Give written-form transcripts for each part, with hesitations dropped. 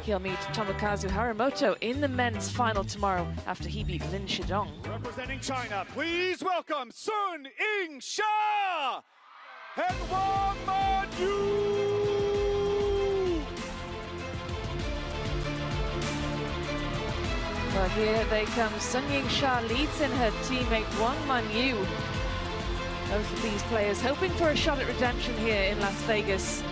He'll meet Tomokazu Harimoto in the men's final tomorrow after he beat Lin Shidong. Representing China, please welcome Sun Ying-sha and Wang Yu. Well, here they come. Sun Ying-sha leads in her teammate Wang Yu. Both of these players hoping for a shot at redemption here in Las Vegas.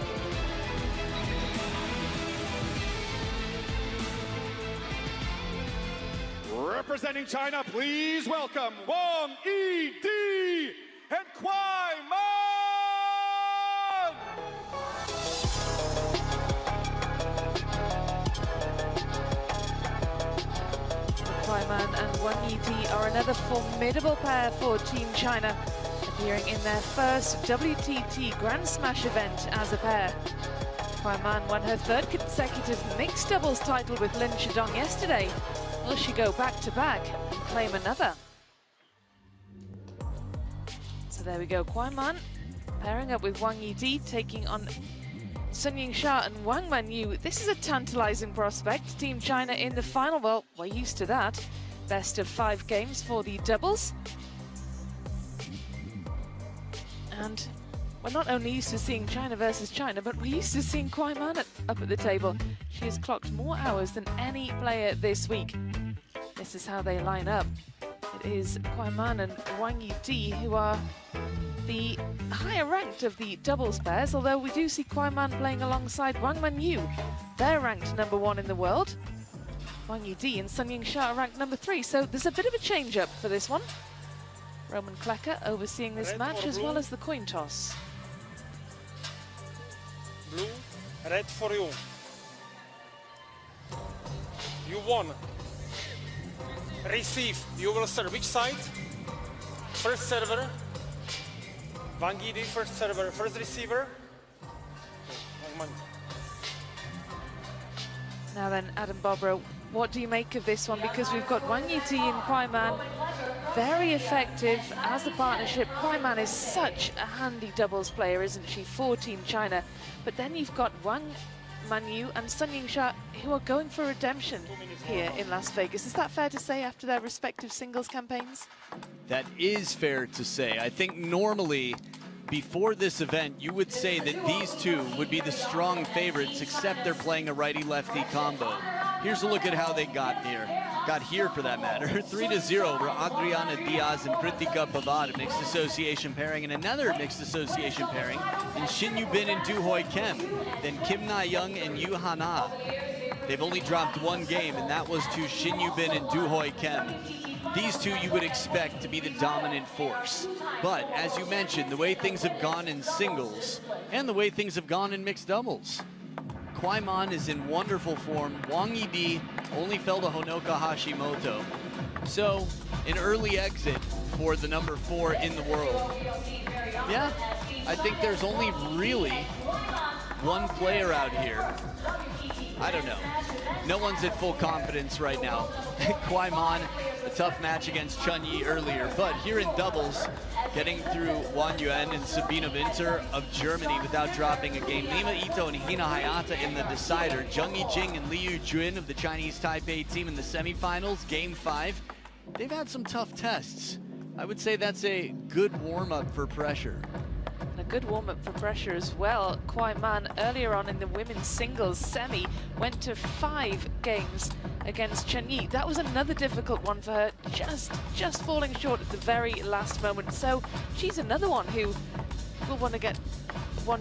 Representing China, please welcome Wang Yi and Kuai. Kuai and Wang Yi are another formidable pair for Team China, appearing in their first WTT Grand Smash event as a pair. Kuai won her third consecutive mixed doubles title with Lin Shidong yesterday. Will she go back-to-back and claim another? So there we go, Kuai pairing up with Wang Yi taking on Sun Ying-sha and Wang Yu. This is a tantalizing prospect. Team China in the final. Well, we're used to that. Best of 5 games for the doubles. And we're not only used to seeing China versus China, but we're used to seeing Kuai up at the table. She has clocked more hours than any player this week. This is how they line up. It is Kuai and Wang Yi who are the higher ranked of the doubles pairs, although we do see Kuai playing alongside Wang Yu. They're ranked #1 in the world. Wang Yi and Sun Ying-sha are ranked #3, so there's a bit of a change-up for this one. Roman Klecker overseeing this match as well as the coin toss. Blue, red for you. You won. Receive. You will serve which side? First server. Wang Yi, first server. First receiver. Now then, Adam Bobrow, what do you make of this one? Because we've got Wang Yi and Kuai very effective as a partnership. Kuai is such a handy doubles player, isn't she, for Team China? But then you've got Wang Yu and Sun Ying-sha who are going for redemption here in Las Vegas. Is that fair to say after their respective singles campaigns? That is fair to say. I think normally before this event you would say that these two would be the strong favorites, except they're playing a righty-lefty combo. Here's a look at how they got here for that matter. 3-0 over Adriana Diaz and Pritika Pavad, a mixed association pairing, and another mixed association pairing in Shin Yu-bin and Du Hoi Kem. Then Kim Na-young and Yu Hana. They've only dropped 1 game, and that was to Shin Yu-bin and Du Hoi Kem. These two you would expect to be the dominant force. But as you mentioned, the way things have gone in singles and the way things have gone in mixed doubles, Kuai is in wonderful form. Wang Yi only fell to Honoka Hashimoto. So, an early exit for the #4 in the world. Yeah, I think there's only really one player out here. I don't know. No one's at full confidence right now. Kuai, a tough match against Chun Yi earlier, but here in doubles, getting through Wang Yuan and Sabine Winter of Germany without dropping a game. Lima Ito and Hina Hayata in the decider. Zheng Yijing and Liu Jun of the Chinese Taipei team in the semifinals, game 5. They've had some tough tests. I would say that's a good warm-up for pressure. And a good warm-up for pressure as well. Kuai earlier on in the women's singles semi went to 5 games against Chun Yi. That was another difficult one for her, just falling short at the very last moment. So she's another one who will want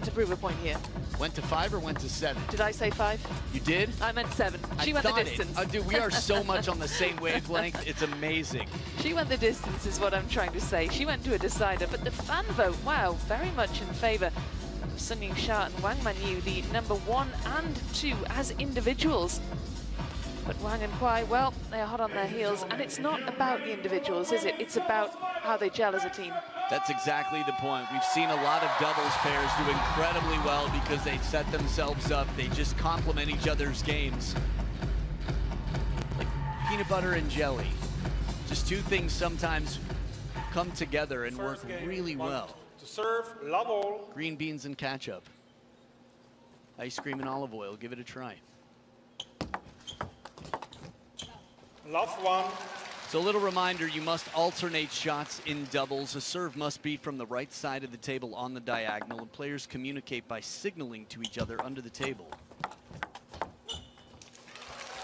to prove a point here. Went to 5 or went to 7? Did I say 5? You did? I meant 7. She went the distance. Dude, we are so much on the same wavelength. It's amazing. She went the distance is what I'm trying to say. She went to a decider, but the fan vote, wow, very much in favor of Sun Ying-sha and Wang Yu, the #1 and 2 as individuals. But Wang and Kuai, well, they are hot on their heels, and it's not about the individuals, is it? It's about how they gel as a team. That's exactly the point. We've seen a lot of doubles pairs do incredibly well because they set themselves up. They just complement each other's games. Like peanut butter and jelly. Just two things sometimes come together and work really well. To serve, love all. Green beans and ketchup. Ice cream and olive oil. Give it a try. Love 1. So a little reminder, you must alternate shots in doubles. A serve must be from the right side of the table on the diagonal, and players communicate by signaling to each other under the table.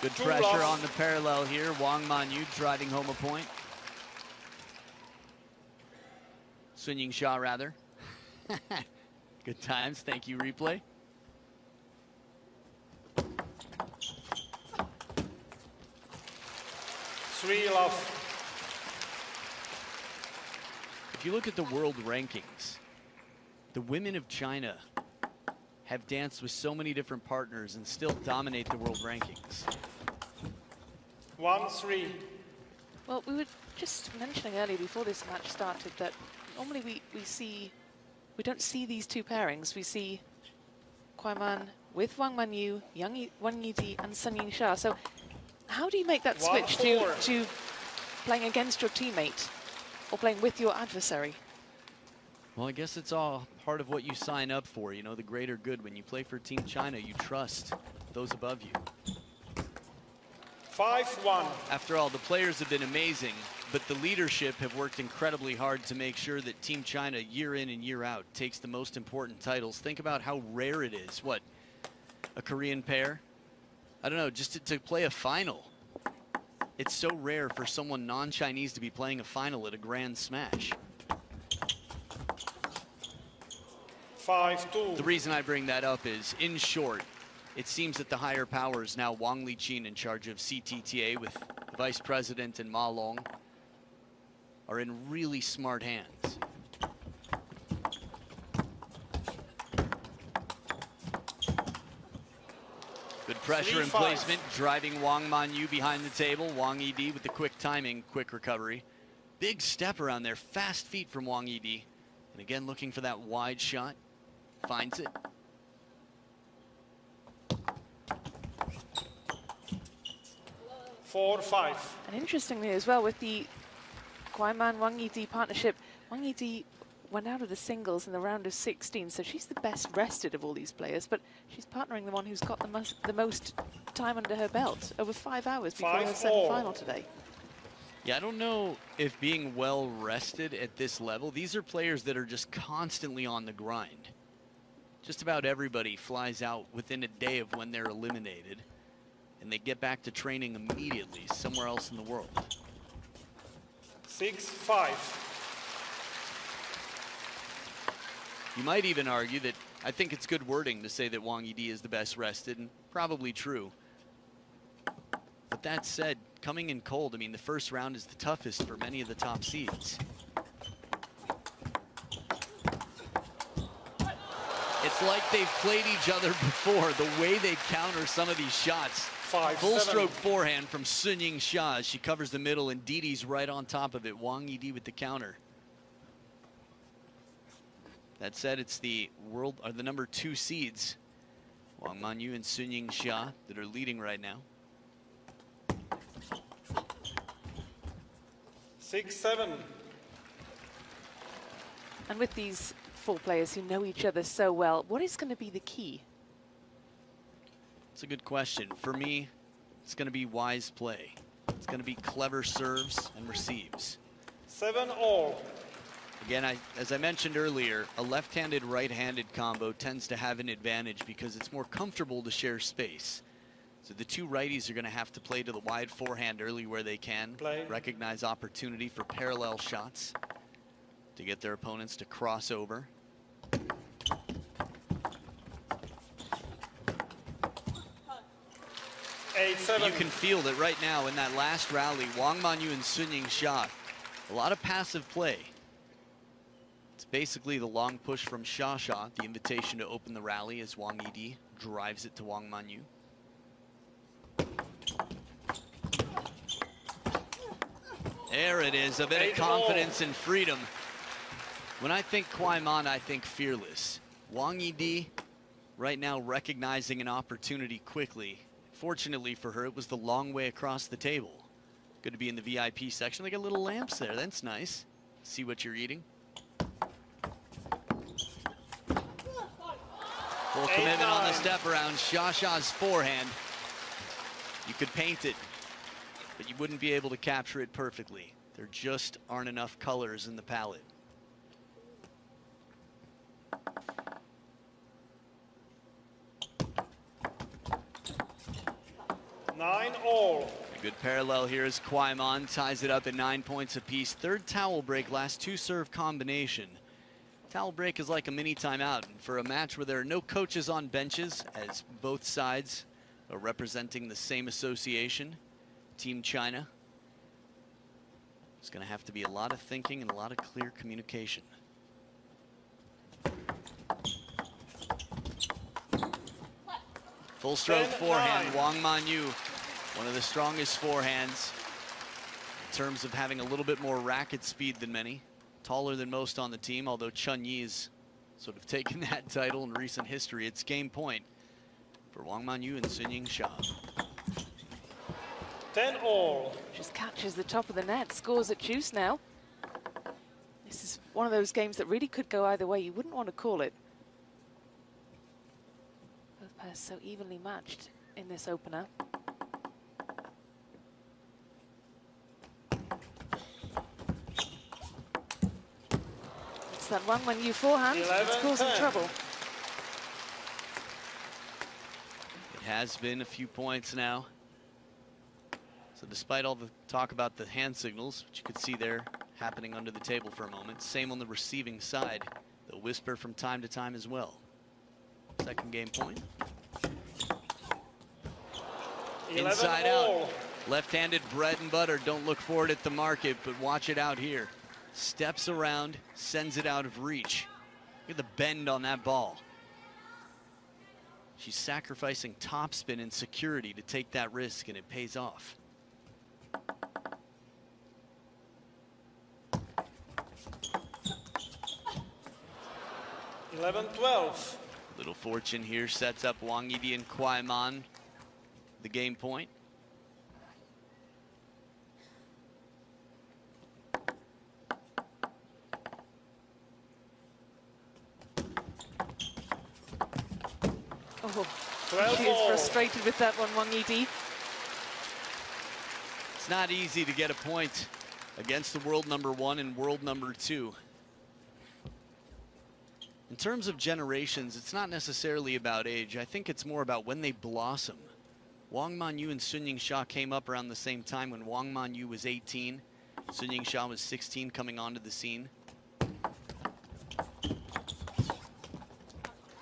Good pressure on the parallel here. Wang Manyu driving home a point. Sun Ying-sha, rather. Good times. Thank you, replay. Love. If you look at the world rankings, the women of China have danced with so many different partners and still dominate the world rankings. 1-3. Well, we were just mentioning earlier before this match started that normally we don't see these two pairings. We see Kuai Man with Wang Manyu, Wang Yidi and Sun Ying-sha. So how do you make that switch to playing against your teammate or playing with your adversary? Well, I guess it's all part of what you sign up for, you know, the greater good. When you play for Team China, you trust those above you. 5-1. After all, the players have been amazing, but the leadership have worked incredibly hard to make sure that Team China, year in and year out, takes the most important titles. Think about how rare it is. What, a Korean pair? I don't know, just to play a final. It's so rare for someone non-Chinese to be playing a final at a Grand Smash. 5-2. The reason I bring that up is, in short, it seems that the higher powers, now Wang Liqin in charge of CTTA with the Vice President and Ma Long, are in really smart hands. Good pressure and placement, driving Wang Manyu behind the table. Wang Yidi with the quick timing, quick recovery. Big step around there, fast feet from Wang Yidi. And again, looking for that wide shot. Finds it. Four, 5. And interestingly as well, with the Kuai Man Wang Yidi partnership, Wang Yidi went out of the singles in the round of 16, so she's the best rested of all these players, but she's partnering the one who's got the most time under her belt, over 5 hours before her semi-final today. Yeah, I don't know if being well rested at this level, these are players that are just constantly on the grind. Just about everybody flies out within a day of when they're eliminated, and they get back to training immediately somewhere else in the world. 6-5. You might even argue that I think it's good wording to say that Wang Yidi is the best rested, and probably true. But that said, coming in cold, I mean, the first round is the toughest for many of the top seeds. It's like they've played each other before, the way they counter some of these shots. Full stroke forehand from Sun Ying-sha as she covers the middle, and Didi's right on top of it. Wang Yidi with the counter. That said, it's the number 2 seeds, Wang Manyu and Sun Ying-sha, that are leading right now. 6-7. And with these 4 players who know each other so well, what is going to be the key? It's a good question. For me, it's going to be wise play. It's going to be clever serves and receives. 7-all. Again, as I mentioned earlier, a left-handed, right-handed combo tends to have an advantage because it's more comfortable to share space. So the 2 righties are going to have to play to the wide forehand early where they can, recognize opportunity for parallel shots to get their opponents to cross over. You can feel that right now in that last rally, Wang Manyu and Sun Ying-sha, a lot of passive play. It's basically the long push from Sha, the invitation to open the rally as Wang Yidi drives it to Wang Manyu. There it is, a bit of confidence and freedom. When I think Kuai Man, I think fearless. Wang Yidi right now recognizing an opportunity quickly. Fortunately for her, it was the long way across the table. Good to be in the VIP section. They got little lamps there, that's nice. See what you're eating. Full commitment on the step around. Shasha's forehand. You could paint it. but you wouldn't be able to capture it perfectly. There just aren't enough colors in the palette. Nine all. A good parallel here as Kuai ties it up at 9 points apiece. Third towel break, last two-serve combination. Towel break is like a mini timeout. And for a match where there are no coaches on benches, as both sides are representing the same association, Team China, it's going to have to be a lot of thinking and a lot of clear communication. Full stroke forehand, Wang Manyu, one of the strongest forehands in terms of having a little bit more racket speed than many. Taller than most on the team, although Chun Yi's sort of taken that title in recent history. It's game point for Wang Manyu and Sun Ying-sha. 10 all. Just catches the top of the net, scores at juice now. This is one of those games that really could go either way. You wouldn't want to call it. Both pairs so evenly matched in this opener. It's that one when you forehand, it's causing trouble. It has been a few points now. So despite all the talk about the hand signals, which you could see there happening under the table for a moment, same on the receiving side. They'll whisper from time to time as well. Second game point. Inside out. Left-handed bread and butter. Don't look for it at the market, but watch it out here. Steps around, sends it out of reach. Look at the bend on that ball. She's sacrificing topspin and security to take that risk, and it pays off. (11-12). Little fortune here sets up Wang Yidi and Kuai Man the game point. Oh, she is frustrated with that one, Wang Yidi. It's not easy to get a point against the world #1 and world #2. In terms of generations, it's not necessarily about age. I think it's more about when they blossom. Wang Manyu and Sun Ying-sha came up around the same time when Wang Manyu was 18. Sun Ying-sha was 16 coming onto the scene.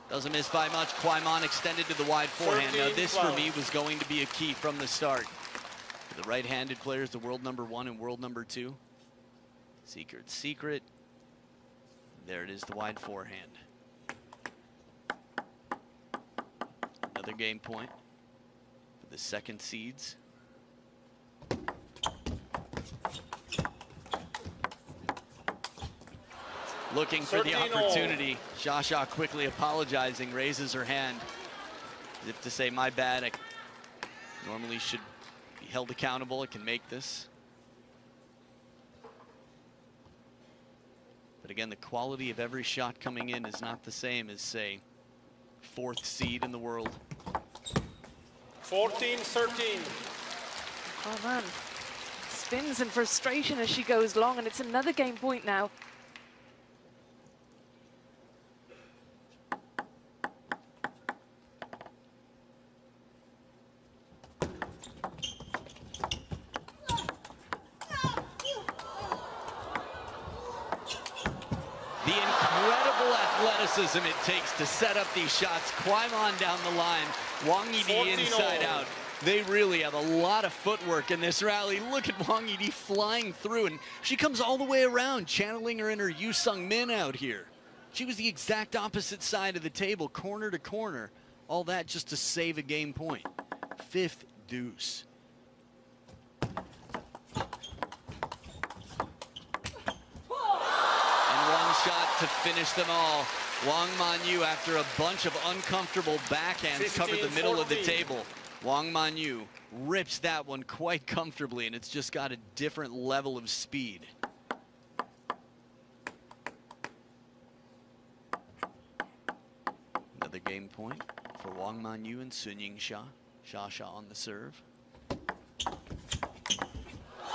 Doesn't miss by much. Kuai Man extended to the wide forehand. Now this for me was going to be a key from the start. For the right-handed players, the world #1 and world #2. Secret. There it is, the wide forehand. Another game point for the second seeds. Looking for the opportunity. Xia quickly apologizing, raises her hand as if to say, my bad, I normally should be held accountable, I can make this. But again, the quality of every shot coming in is not the same as, say, 4th seed in the world. 14-13. Oh man, spins in frustration as she goes long, and it's another game point now. The incredible athleticism it takes to set up these shots. Kuai Man down the line, Wang Yidi inside out. They really have a lot of footwork in this rally. Look at Wang Yidi flying through, and she comes all the way around, channeling her inner Yu Sung Min out here. She was the exact opposite side of the table, corner to corner. All that just to save a game point. 5th deuce. Shot to finish them all. Wang Manyu, after a bunch of uncomfortable backhands, covered the middle of the table. Wang Manyu rips that one quite comfortably, and it's just got a different level of speed. Another game point for Wang Manyu and Sun Ying-sha. Xia on the serve.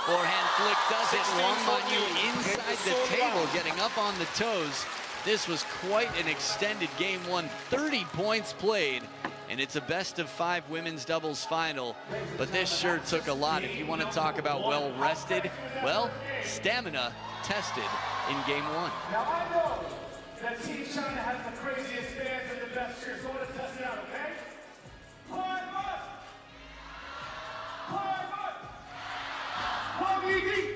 Forehand flick does it. Wang Manyu inside the table, getting up on the toes. This was quite an extended game one, 30 points played, and it's a best-of-5 women's doubles final. But this sure took a lot. If you want to talk about well-rested, well, stamina tested in game one. Now I know that Team China has the craziest fans and the best cheers, so I want to test it out, okay? Kuai, Wang Yi.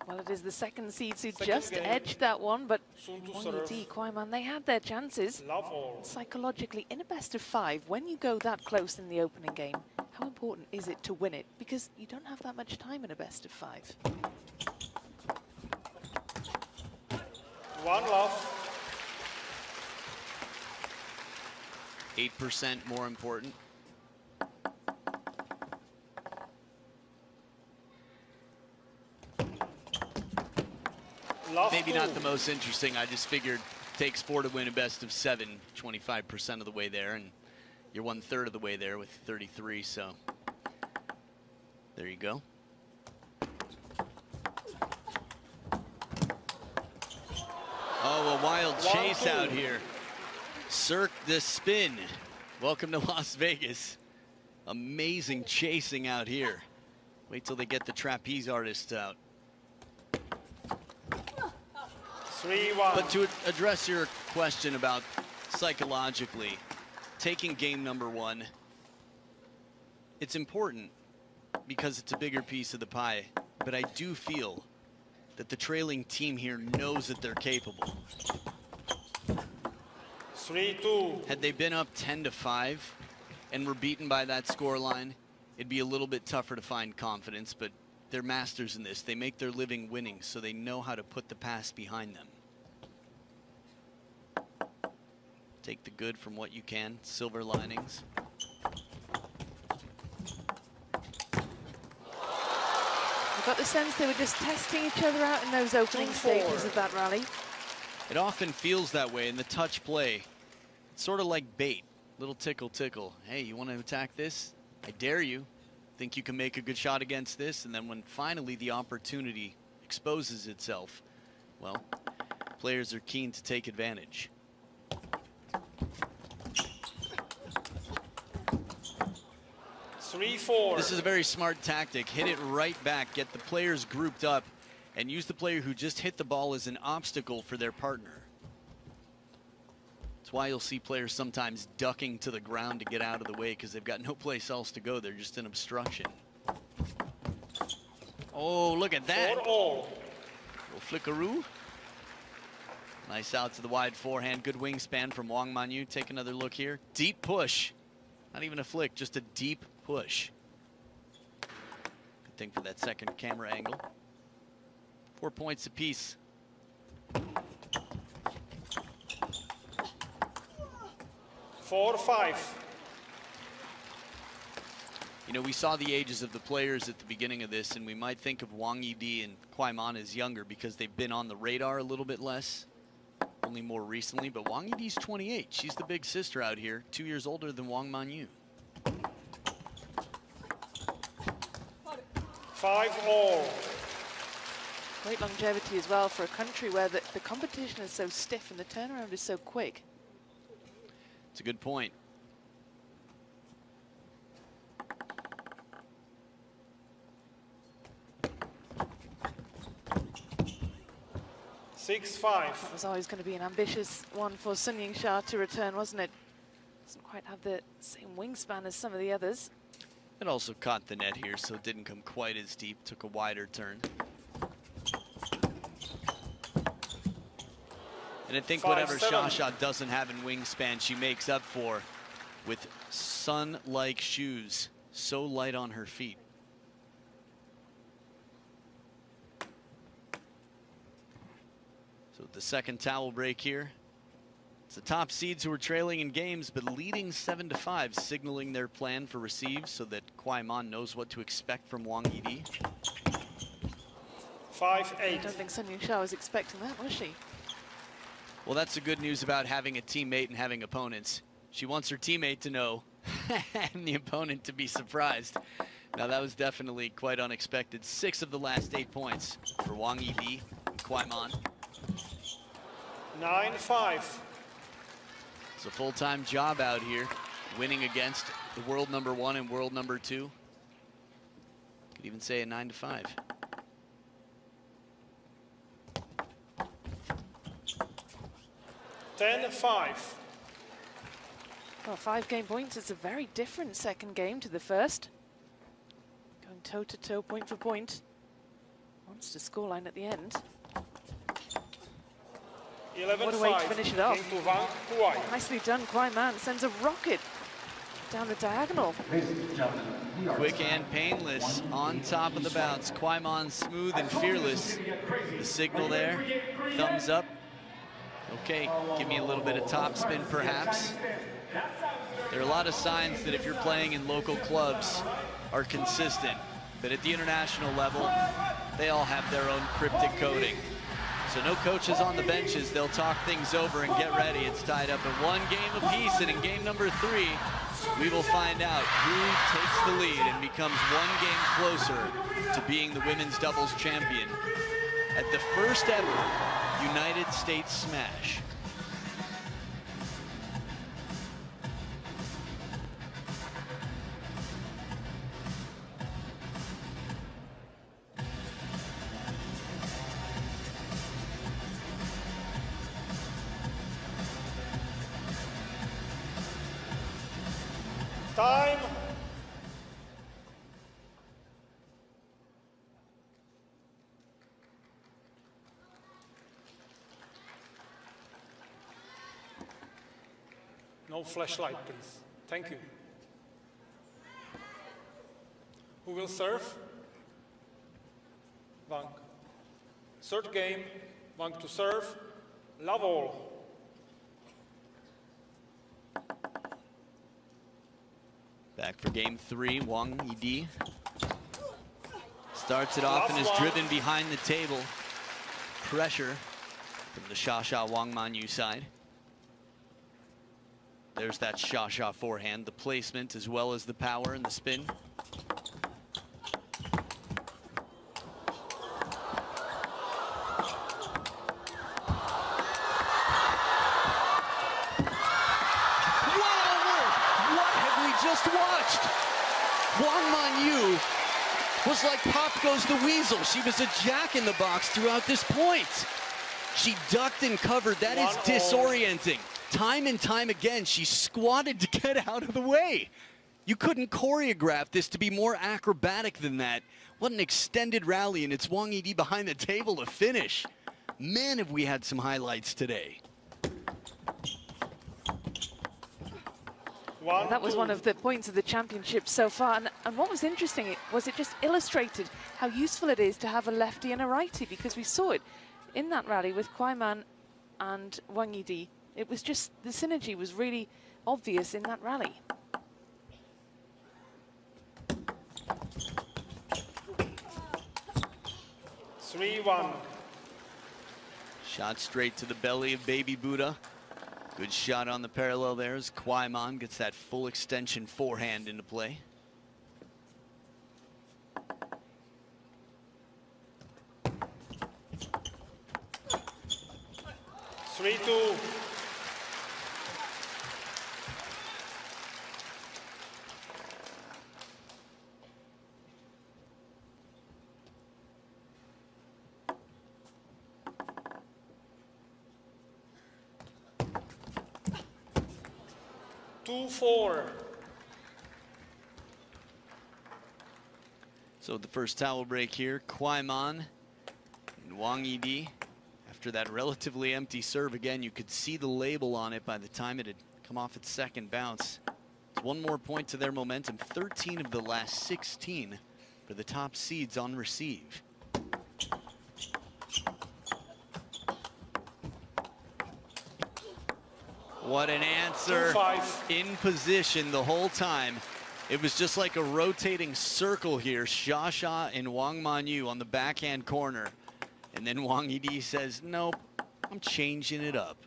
Well, it is the second seeds who just edged that one, but Wang Yi, Kuai Man, they had their chances. Psychologically, in a best-of-5, when you go that close in the opening game, how important is it to win it? Because you don't have that much time in a best-of-5. 1 love. 8% more important. Maybe not the most interesting. I just figured it takes 4 to win a best-of-7, 25% of the way there, and you're 1/3 of the way there with 33, so there you go. Oh, a wild chase out here. Cirque the spin. Welcome to Las Vegas. Amazing chasing out here. Wait till they get the trapeze artists out. 3-1. But to address your question about psychologically taking game number one, it's important because it's a bigger piece of the pie. But I do feel that the trailing team here knows that they're capable. 3-2. Had they been up 10-5 and were beaten by that scoreline, it'd be a little bit tougher to find confidence, but they're masters in this. They make their living winning, so they know how to put the past behind them. Take the good from what you can, silver linings. I got the sense they were just testing each other out in those opening stages of that rally. It often feels that way in the touch play. It's sort of like bait, little tickle tickle. Hey, you want to attack this? I dare you. Think you can make a good shot against this? And then when finally the opportunity exposes itself, well, players are keen to take advantage. 3-4. This is a very smart tactic. Hit it right back, get the players grouped up, and use the player who just hit the ball as an obstacle for their partner. That's why you'll see players sometimes ducking to the ground to get out of the way because they've got no place else to go. They're just an obstruction. Oh, look at that. 4-all. Little flickaroo. Nice out to the wide forehand. Good wingspan from Wang Manyu. Take another look here. Deep push. Not even a flick, just a deep push. Good thing for that second camera angle. 4 points apiece. 4-5. You know, we saw the ages of the players at the beginning of this, and we might think of Wang Yi and Kuai Man as younger because they've been on the radar a little bit less, only more recently. But Wang Yi's 28. She's the big sister out here, 2 years older than Wang Manyu. 5-all. Great longevity as well for a country where the competition is so stiff and the turnaround is so quick. It's a good point. That was always going to be an ambitious one for Sun Ying-sha to return, wasn't it? Doesn't quite have the same wingspan as some of the others. It also caught the net here, so it didn't come quite as deep, took a wider turn. And I think whatever Sha doesn't have in wingspan, she makes up for with sun-like shoes, so light on her feet. So the second towel break here. It's the top seeds who are trailing in games, but leading 7-5, signaling their plan for receives so that Kuai knows what to expect from Wang Yidi. 5-8. I don't think Sun Ying-Shao was expecting that, was she? Well, that's the good news about having a teammate and having opponents. She wants her teammate to know and the opponent to be surprised. Now, that was definitely quite unexpected. 6 of the last 8 points for Wang Yidi and Kuai. 9-5. It's a full-time job out here, winning against the world #1 and world #2. Could even say a 9-5. Well, 5 game points. It's a very different second game to the first. Going toe-to-toe, point for point. Wants to scoreline at the end. 11-5. What a way to finish it off. Into Wang, Kuai. Nicely done. Kuai sends a rocket down the diagonal. Quick and painless on top of the bounce. Kuai smooth and fearless. The signal there, thumbs up. Okay, give me a little bit of top spin perhaps. There are a lot of signs that if you're playing in local clubs are consistent, but at the international level, they all have their own cryptic coding. So no coaches on the benches, they'll talk things over and get ready. It's tied up at 1 game apiece, and in game #3, we will find out who takes the lead and becomes 1 game closer to being the women's doubles champion at the first ever United States Smash. Time. No flashlight, please. Thank you. Who will serve? Wang. Third game, Wang to serve. Love all. Back for game 3, Wang Yidi starts it off and is driven behind the table. Pressure from the Sha Wang Manyu side. There's that Sha forehand, the placement as well as the power and the spin. Watched. Wang Manyu was like Pop Goes the Weasel. She was a jack-in-the-box throughout this point. She ducked and covered. That is disorienting. Time and time again, she squatted to get out of the way. You couldn't choreograph this to be more acrobatic than that. What an extended rally, and it's Wang Yidi behind the table to finish. Man, have we had some highlights today. That was one of the points of the championship so far. And what was interesting was it just illustrated how useful it is to have a lefty and a righty, because we saw it in that rally with Kuai and Wang Yidi. It was just, the synergy was really obvious in that rally. Shot straight to the belly of Baby Buddha. Good shot on the parallel there as Kuai gets that full extension forehand into play. So the first towel break here, Kuai and Wang Yidi. After that relatively empty serve again, you could see the label on it by the time it had come off its second bounce. It's one more point to their momentum, 13 of the last 16 for the top seeds on receive. What an answer. 2-5. In position the whole time. It was just like a rotating circle here. Xia and Wang Manyu on the backhand corner. And then Wang Yidi says, nope, I'm changing it up.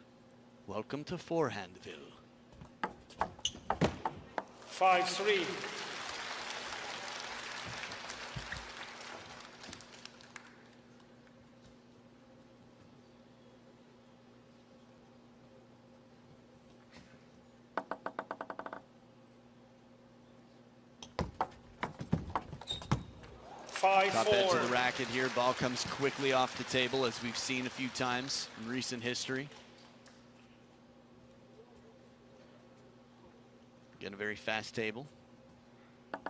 Welcome to Forehandville. 5-3. Top edge of the racket here. Ball comes quickly off the table, as we've seen a few times in recent history. Again, a very fast table. That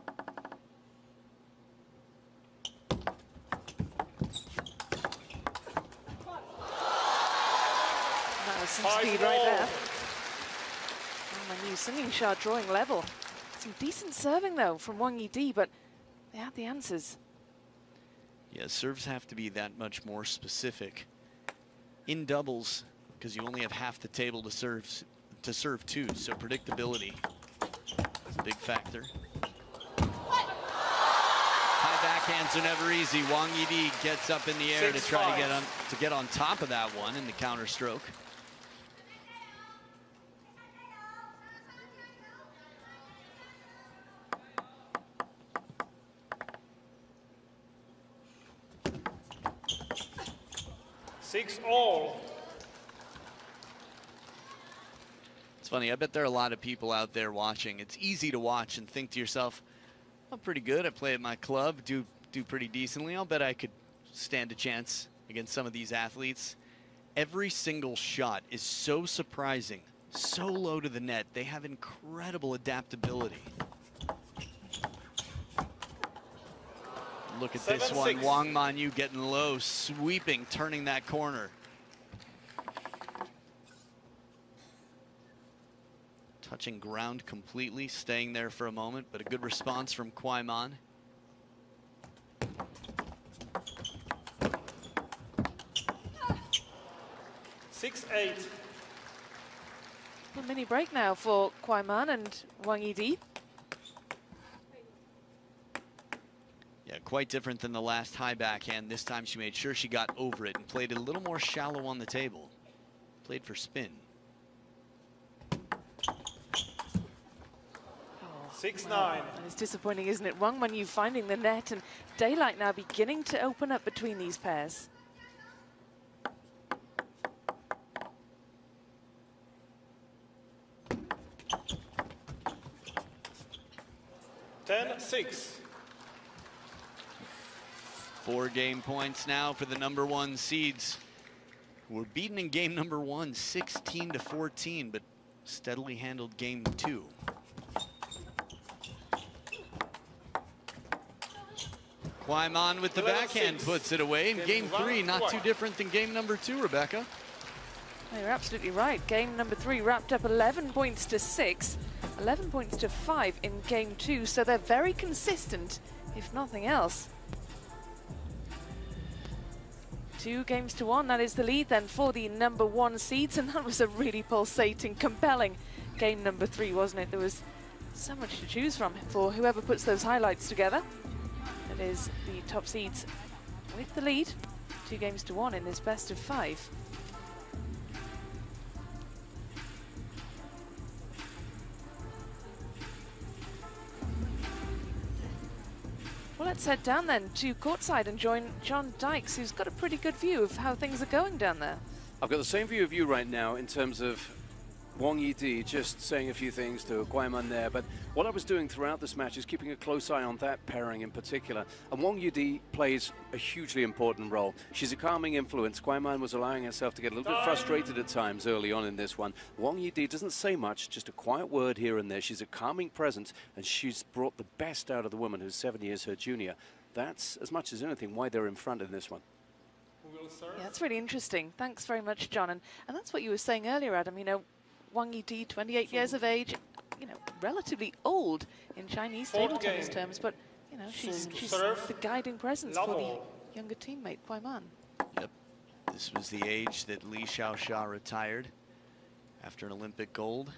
was some speed right there. And my new singing shot drawing level. Some decent serving though from Wang Yidi, but they had the answers. Yeah, serves have to be that much more specific. In doubles, because you only have half the table to serve two, so predictability is a big factor. High backhands are never easy. Wang Yidi gets up in the air to try to get on top of that one in the counter stroke. Six all. It's funny, I bet there are a lot of people out there watching. It's easy to watch and think to yourself, I'm pretty good. I play at my club, do pretty decently. I'll bet I could stand a chance against some of these athletes. Every single shot is so surprising, so low to the net. They have incredible adaptability. Look at this one, 7-6. Wang Manyu getting low, sweeping, turning that corner. Touching ground completely, staying there for a moment, but a good response from Kuai. 6-8. A mini break now for Kuai and Wang Yidi. Yeah, quite different than the last high backhand. This time she made sure she got over it and played a little more shallow on the table. Played for spin. 6-9. And it's disappointing, isn't it? Wang Manyu finding the net and daylight now beginning to open up between these pairs. Ten-6. 4 game points now for the #1 seeds, who were beaten in game #1, 16-14, but steadily handled game 2. Kuai with the backhand puts it away. In game 3, not too different than game #2, Rebecca. You're absolutely right. Game #3 wrapped up 11 points to 6, 11 points to 5 in game 2, so they're very consistent, if nothing else. 2 games to 1, that is the lead then for the #1 seeds, and that was a really pulsating, compelling game #3, wasn't it? There was so much to choose from for whoever puts those highlights together. It is the top seeds with the lead, 2 games to 1 in this best of 5. Well, let's head down then to courtside and join John Dykes, who's got a pretty good view of how things are going down there. I've got the same view of you right now in terms of Wang Yidi just saying a few things to Kuai there, but what I was doing throughout this match is keeping a close eye on that pairing in particular. And Wang Yidi plays a hugely important role. She's a calming influence. Kuai was allowing herself to get a little bit frustrated at times early on in this one. Wang Yidi doesn't say much, just a quiet word here and there. She's a calming presence, and she's brought the best out of the woman who's 7 years her junior. that's, as much as anything, why they're in front in this one. Who will serve? Yeah, that's really interesting. Thanks very much, John. And that's what you were saying earlier, Adam. You know, Wang Yidi, 28 years of age, you know, relatively old in Chinese table Fourth tennis game. terms, but, you know, she's Soon to serve. the guiding presence Love for the all. younger teammate, Kuai Man. Yep. This was the age that Li Xiaoxia retired after an Olympic gold.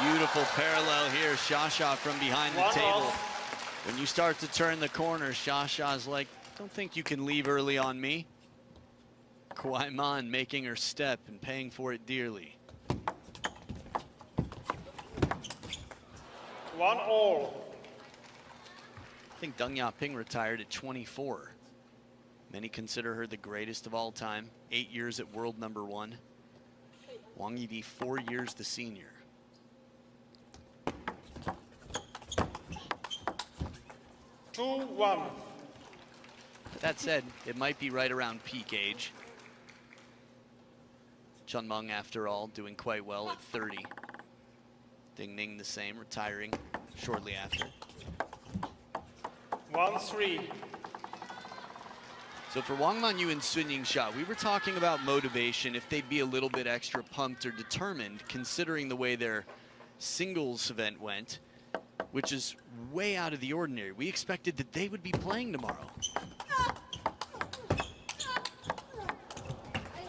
Beautiful parallel here, Xiaoxia from behind the One table. off. When you start to turn the corner, Xiaoxia's like, don't think you can leave early on me. Kuai Man making her step and paying for it dearly. 1-all. I think Deng Yaping retired at 24. Many consider her the greatest of all time. 8 years at world #1. Wang Yidi, 4 years the senior. Two, 1. That said, it might be right around peak age. Chun Meng, after all, doing quite well at 30. Ding Ning the same, retiring shortly after. 1-3. So for Wang Manyu and Sun Yingxia, we were talking about motivation, if they'd be a little bit extra pumped or determined, considering the way their singles event went, which is way out of the ordinary. We expected that they would be playing tomorrow.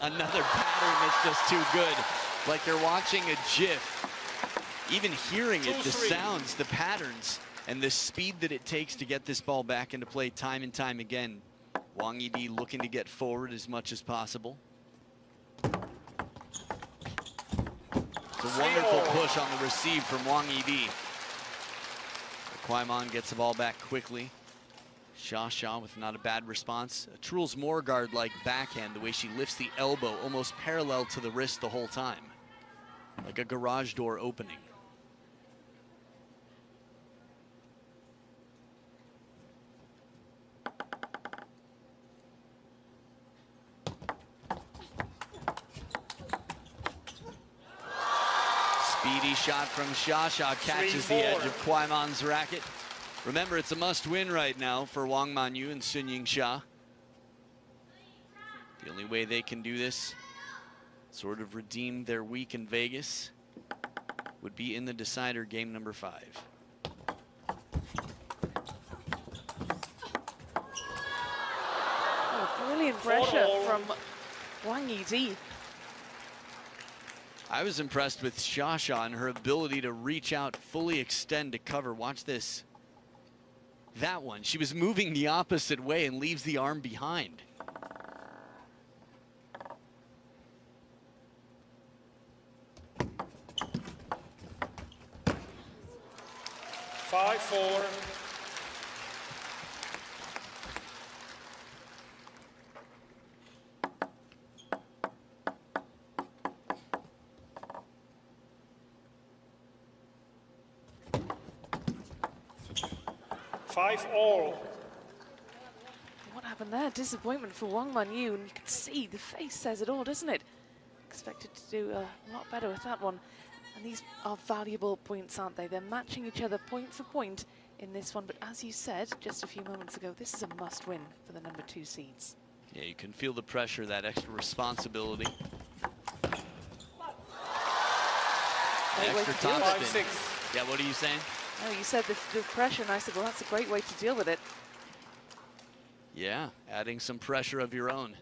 Another pattern that's just too good. Like they're watching a GIF. Even hearing it, the 2-3. sounds, the patterns, and the speed that it takes to get this ball back into play time and time again. Wang Yidi looking to get forward as much as possible. It's a wonderful push on the receive from Wang Yidi. Kuai Man gets the ball back quickly. Xiaoxia with not a bad response. A Truls Moregard-like backhand, the way she lifts the elbow almost parallel to the wrist the whole time. Like a garage door opening. Speedy shot from Xiaoxia catches the 3-4. edge of Kuai Man's racket. Remember, it's a must-win right now for Wang Manyu and Sun Yingxia. The only way they can do this, sort of redeem their week in Vegas, would be in the decider, game number 5. Oh, brilliant pressure from Wang Yidi. I was impressed with Xiaoxia and her ability to reach out, fully extend to cover. Watch this. That one, she was moving the opposite way and leaves the arm behind. Five, 4. Five all. What happened there? Disappointment for Wang Manyu, and you can see the face says it all, doesn't it? Expected to do a lot better with that one. And these are valuable points, aren't they? They're matching each other point for point in this one. But as you said just a few moments ago, this is a must-win for the number 2 seeds. Yeah, you can feel the pressure, that extra responsibility. Great way Extra to deal with top it. spin. 5-6. Yeah, what are you saying? Oh, you said the pressure, and I said, well, that's a great way to deal with it. Yeah, adding some pressure of your own.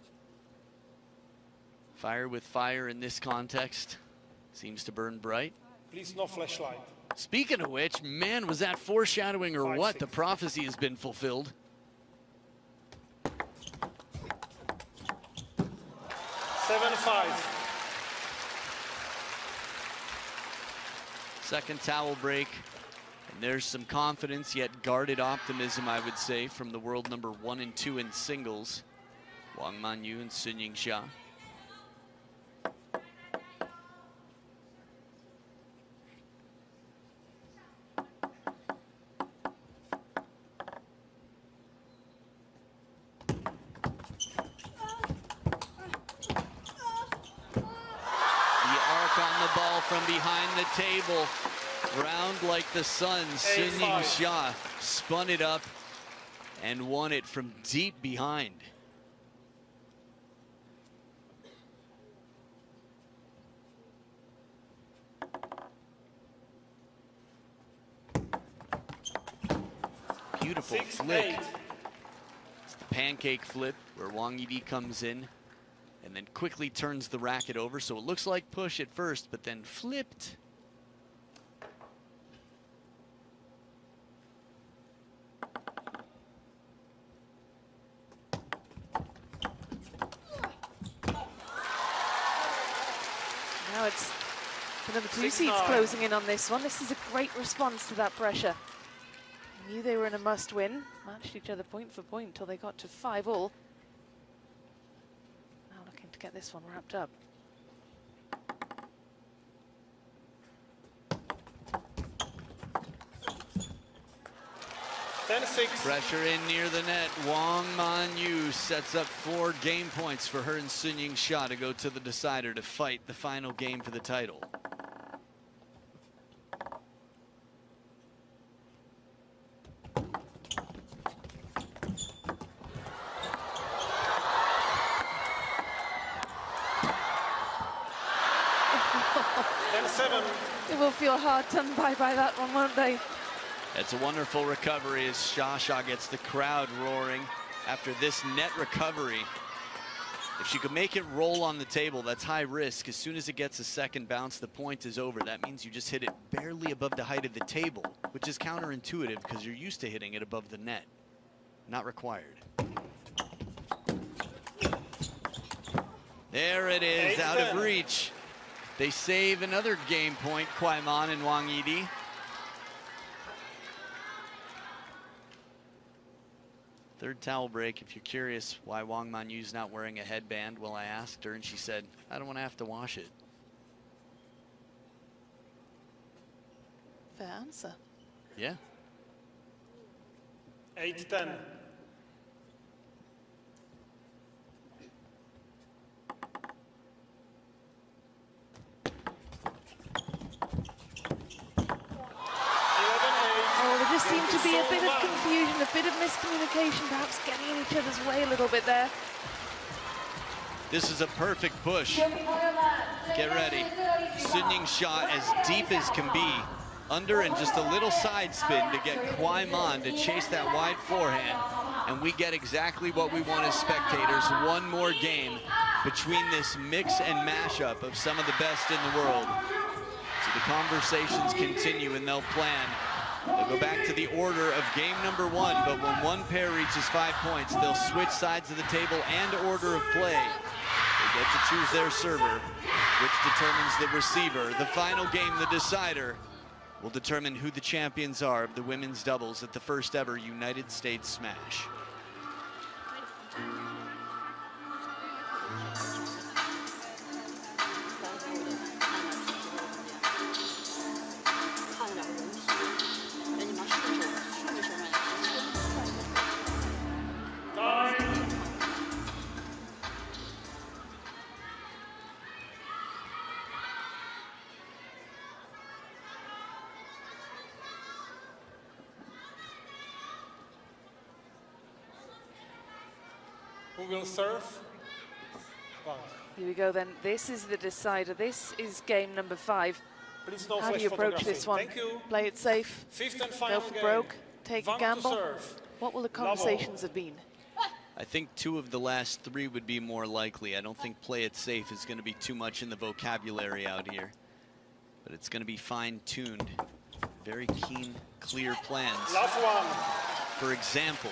Fire with fire in this context seems to burn bright. Please no flashlight. Speaking of which, man, was that foreshadowing or 5-6. what? The prophecy has been fulfilled. 7-5. Second towel break. And there's some confidence, yet guarded optimism, I would say, from the world number 1 and 2 in singles. Wang Manyu and Sun Yingxia. The arc on the ball from behind the table. Round like the sun, Sun Ying-sha spun it up and won it from deep behind. Beautiful flip. It's the pancake flip where Wang Yidi comes in and then quickly turns the racket over. So it looks like push at first, but then flipped. Now it's the number 2 seeds closing in on this one. This is a great response to that pressure. Knew they were in a must-win. Matched each other point for point until they got to 5-all. Now looking to get this one wrapped up. Pressure in near the net. Wang Man-yu sets up 4 game points for her and Sun Ying-sha to go to the decider to fight the final game for the title. They will feel hard done by that one, won't they? It's a wonderful recovery as Sha gets the crowd roaring after this net recovery. If she could make it roll on the table, that's high risk. As soon as it gets a second bounce, the point is over. That means you just hit it barely above the height of the table, which is counterintuitive because you're used to hitting it above the net. Not required. There it is, out of reach. They save another game point, Kuai Man and Wang Yidi. Third towel break. If you're curious why Wang Man-yu's not wearing a headband, well, I asked her and she said, I don't want to have to wash it. Fair answer. Yeah. 8-10. Seemed to be a bit of confusion, a bit of miscommunication, perhaps getting in each other's way a little bit there. This is a perfect push. Get ready. Sun Ying-sha as deep as can be. Under and just a little side spin to get Kuai Man to chase that wide forehand. And we get exactly what we want as spectators. One more game between this mix and mashup of some of the best in the world. So the conversations continue and they'll plan. They'll go back to the order of game number 1, but when one pair reaches 5 points, they'll switch sides of the table and order of play. They get to choose their server, which determines the receiver. The final game, the decider, will determine who the champions are of the women's doubles at the first ever United States Smash. Who will serve? Wang. Here we go then. This is the decider. This is game number 5. Please no How do flash you approach photography. this one? Thank you. Play it safe, Fifth and go final for game. broke, take a Wang to gamble. serve. What will the conversations have been? I think 2 of the last 3 would be more likely. I don't think play it safe is going to be too much in the vocabulary out here. But it's going to be fine-tuned. Very keen, clear plans. Last one. For example,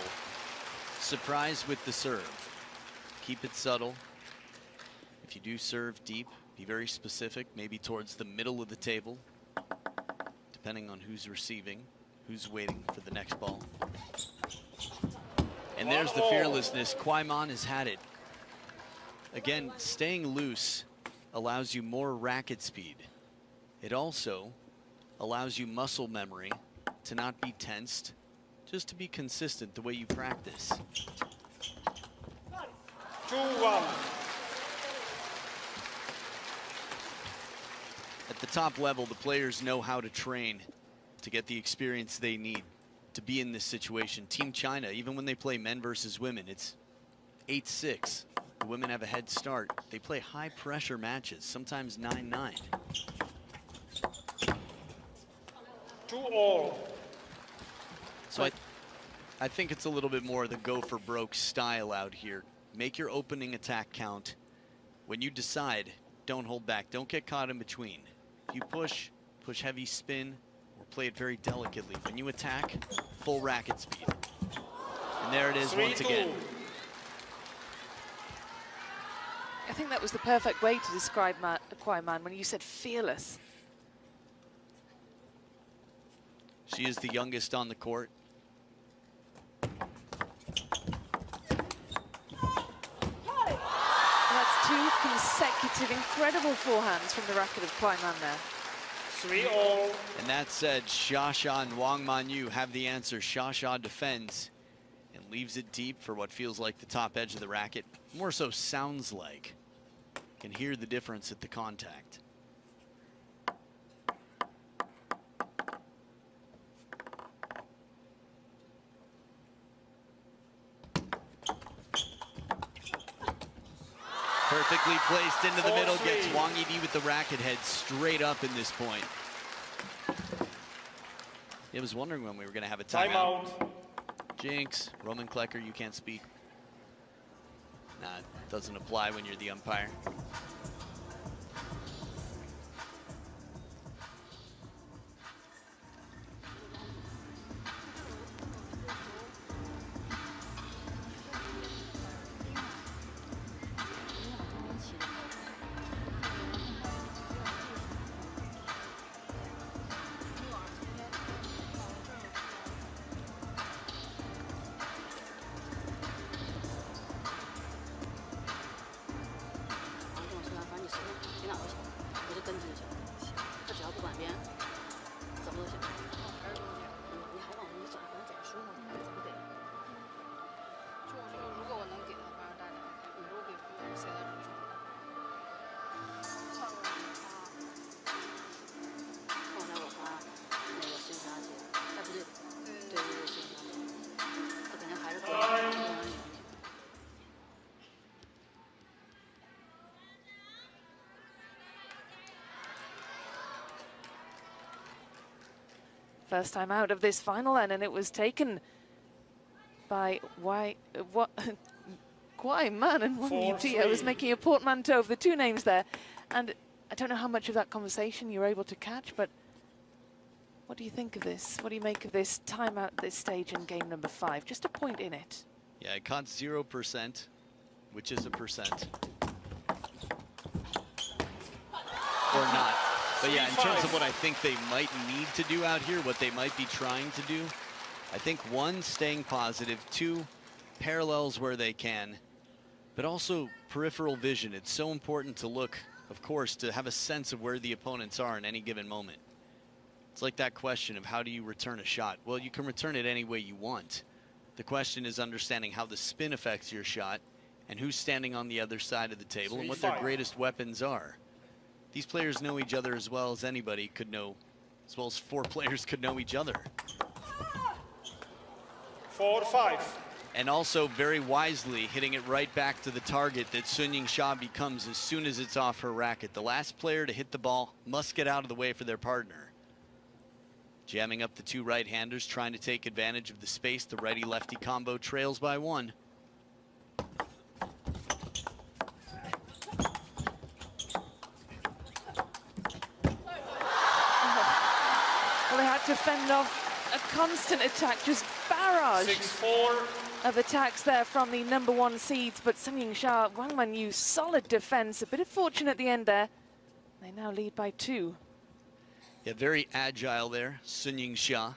surprise with the serve. Keep it subtle. If you do serve deep, be very specific, maybe towards the middle of the table, depending on who's receiving, who's waiting for the next ball. And there's the fearlessness. Kuai Man has had it. Again, staying loose allows you more racket speed. It also allows you muscle memory to not be tensed, just to be consistent the way you practice. 2-1. At the top level, the players know how to train to get the experience they need to be in this situation. Team China, even when they play men versus women, it's 8-6. The women have a head start. They play high pressure matches, sometimes 9-9. 2-all. So I think it's a little bit more the go for broke style out here. Make your opening attack count. When you decide, don't hold back. Don't get caught in between. If you push heavy spin, or play it very delicately. When you attack, full racket speed. And there it is once again. I think that was the perfect way to describe Kuai Man when you said fearless. She is the youngest on the court. That's 2 consecutive incredible forehands from the racket of Kuai Man there. 3-all. And that said, Xia and Wang Manyu have the answer. Xia defends and leaves it deep for what feels like the top edge of the racket. More so sounds like. Can hear the difference at the contact. Perfectly placed into the middle, gets Wang Yidi with the racket head straight up in this point. I was wondering when we were going to have a timeout. Jinx, Roman Klecker, you can't speak. Nah, it doesn't apply when you're the umpire. First time out of this final then, and it was taken by Kuai Man and Wang Yidi. I was making a portmanteau of the 2 names there, and I don't know how much of that conversation you were able to catch, but what do you think of this? What do you make of this timeout at this stage in game number 5? Just a point in it. Yeah, I caught 0%, which is a percent. Or not. But yeah, in terms of what I think they might need to do out here, what they might be trying to do, I think 1, staying positive, 2, parallels where they can, but also peripheral vision. It's so important to look, of course, to have a sense of where the opponents are in any given moment. It's like that question of how do you return a shot? Well, you can return it any way you want. The question is understanding how the spin affects your shot and who's standing on the other side of the table and what their greatest weapons are. These players know each other as well as anybody could know, as well as 4 players could know each other. 4-5. And also very wisely hitting it right back to the target that Sun Ying-Xia becomes as soon as it's off her racket. The last player to hit the ball must get out of the way for their partner. Jamming up the 2 right-handers, trying to take advantage of the space. The righty-lefty combo trails by 1. They had to fend off a constant attack, just barrage 6-4. of attacks there from the number 1 seeds, but Sun Ying-Xia, Wang Manyu, solid defense, a bit of fortune at the end there. They now lead by 2. Yeah, very agile there, Sun Ying-Xia,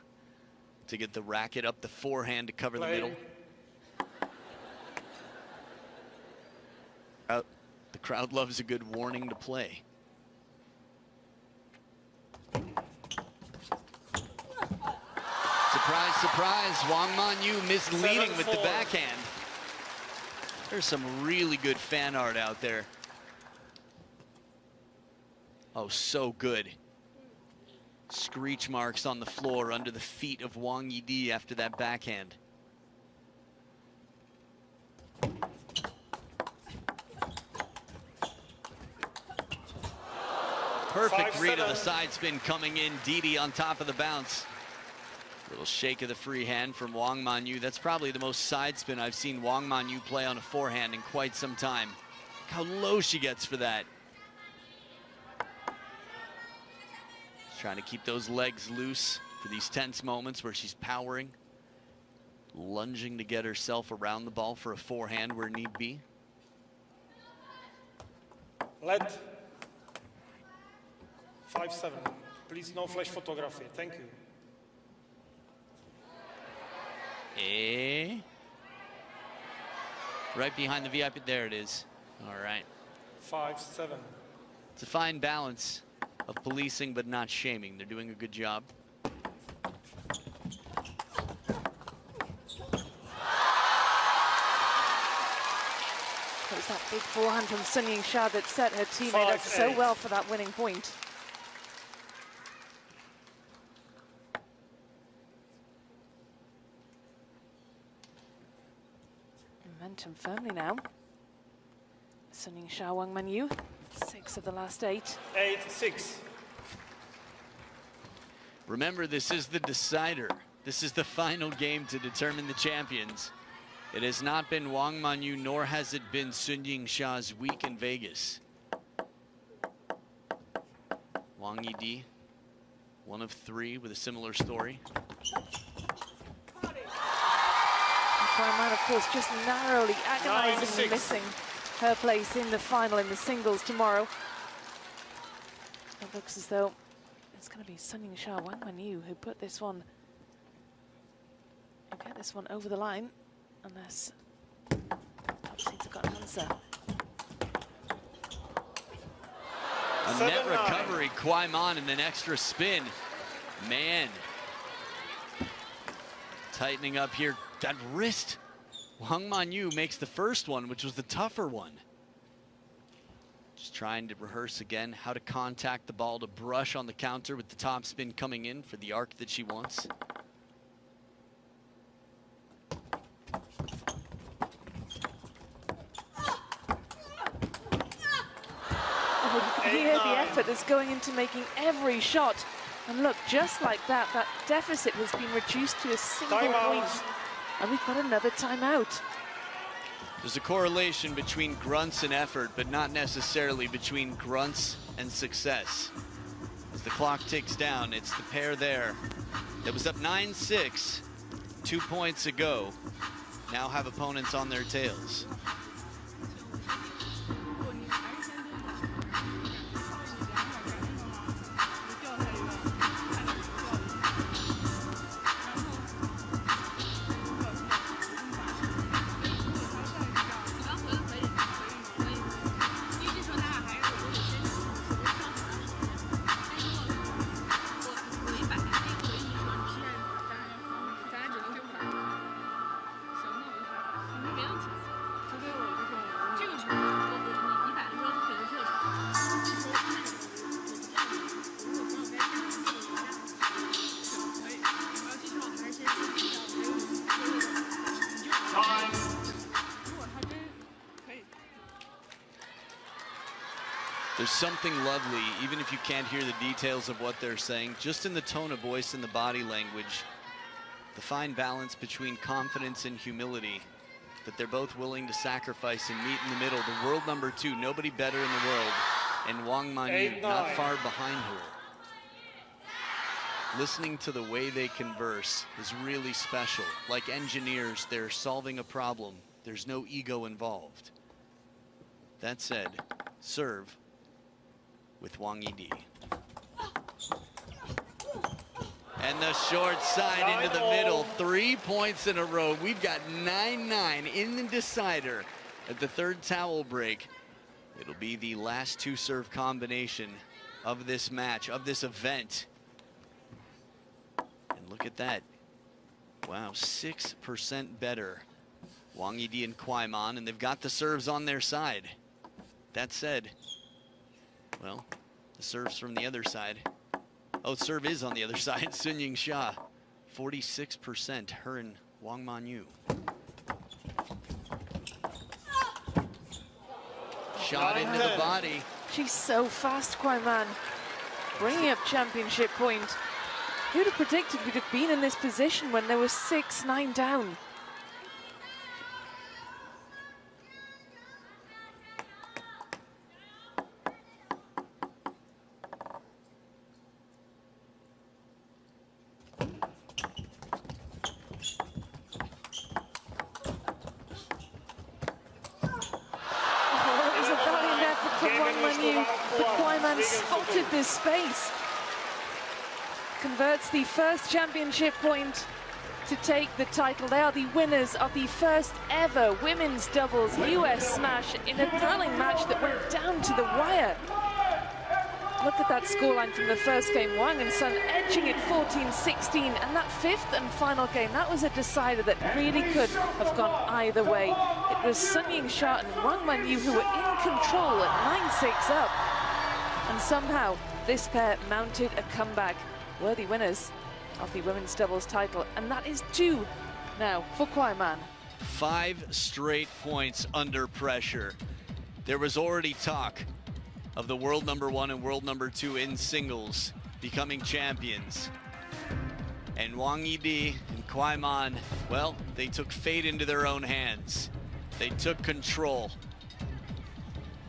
to get the racket up the forehand to cover the middle. The crowd loves a good warning to play. Surprise, surprise, Wang Manyu misleading with the backhand. There's some really good fan art out there. Oh, so good. Screech marks on the floor under the feet of Wang Yidi after that backhand. Perfect read of the side spin coming in. Didi on top of the bounce. Little shake of the free hand from Wang Manyu. That's probably the most side spin I've seen Wang Manyu play on a forehand in quite some time. Look how low she gets for that. She's trying to keep those legs loose for these tense moments where she's powering, lunging to get herself around the ball for a forehand where need be. Let 5-7. Please, no flash photography. Thank you. Right behind the VIP. There it is. All right. 5-7. It's a fine balance of policing but not shaming. They're doing a good job. It was that big forehand from Sun Ying-sha that set her teammate up so well for that winning point. Momentum firmly now. Sun Ying-sha, Wang Manyu, 6 of the last 8. 8-6. Remember, this is the decider. This is the final game to determine the champions. It has not been Wang Manyu, nor has it been Sun Ying-sha's week in Vegas. Wang Yidi, 1 of 3 with a similar story. Kuai, of course, just narrowly agonizingly missing her place in the final in the singles tomorrow. It looks as though it's going to be Sun Ying-sha, Wang Manyu who put this one, who get this one over the line, unless top seeds have got an answer. A net recovery, Kuai Man, and an extra spin. Man. Tightening up here. That wrist. Wang Manyu makes the first one, which was the tougher one. Just trying to rehearse again how to contact the ball to brush on the counter with the top spin coming in for the arc that she wants. You can hear the effort that's going into making every shot. And look, just like that, that deficit has been reduced to a single point. And we've got another timeout. There's a correlation between grunts and effort, but not necessarily between grunts and success. As the clock ticks down, it's the pair there that was up 9-6 2 points ago, now have opponents on their tails. There's something lovely, even if you can't hear the details of what they're saying, just in the tone of voice and the body language, the fine balance between confidence and humility that they're both willing to sacrifice and meet in the middle. The world number 2, nobody better in the world, and Wang Manyu not far behind her. Listening to the way they converse is really special. Like engineers, they're solving a problem. There's no ego involved. That said, serve with Wang Yidi. And the short side into the middle, 3 points in a row. We've got 9-9 in the decider at the third towel break. It'll be the last 2 serve combination of this match, of this event. And look at that. Wow, 6% better. Wang Yidi and Kuai Man, and they've got the serves on their side. That said, well, The serve's from the other side. Oh, serve is on the other side. Sun Ying Xia, 46%, her and Wang Manyu. Shot into the body. She's so fast, Kuai Man. Bringing up championship point. Who'd have predicted we'd have been in this position when there was 6-9 down? But Kuai Man spotted this space. Converts the first championship point to take the title. They are the winners of the first ever women's doubles US smash in a thrilling match that went down to the wire. Look at that scoreline from the first game. Wang and Sun edging it 14-16, and that fifth and final game, that was a decider that really could have gone either way. It was Sun Ying Xia and Wang Manyu who were in control at 9-6 up. And somehow, this pair mounted a comeback. Worthy winners of the women's doubles title, and that is 2 now for Kuai Man. 5 straight points under pressure. There was already talk of the world #1 and world #2 in singles becoming champions. And Wang Yidi and Kuai Man, well, they took fate into their own hands. They took control.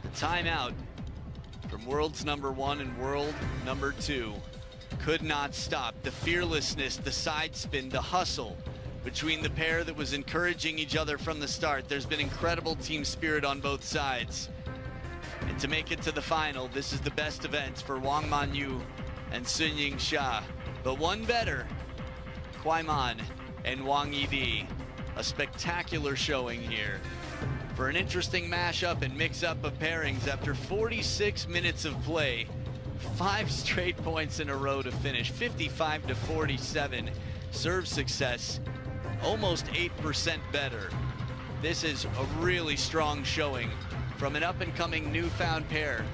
The timeout from world's #1 and world #2 could not stop. The fearlessness, the side spin, the hustle between the pair that was encouraging each other from the start. There's been incredible team spirit on both sides. And to make it to the final, this is the best event for Wang Manyu and Sun Ying Xia. But one better, Kuai Man and Wang Yidi. A spectacular showing here for an interesting mashup and mix-up of pairings. After 46 minutes of play, 5 straight points in a row to finish, 55-47. Serve success, almost 8% better. This is a really strong showing from an up-and-coming newfound pair.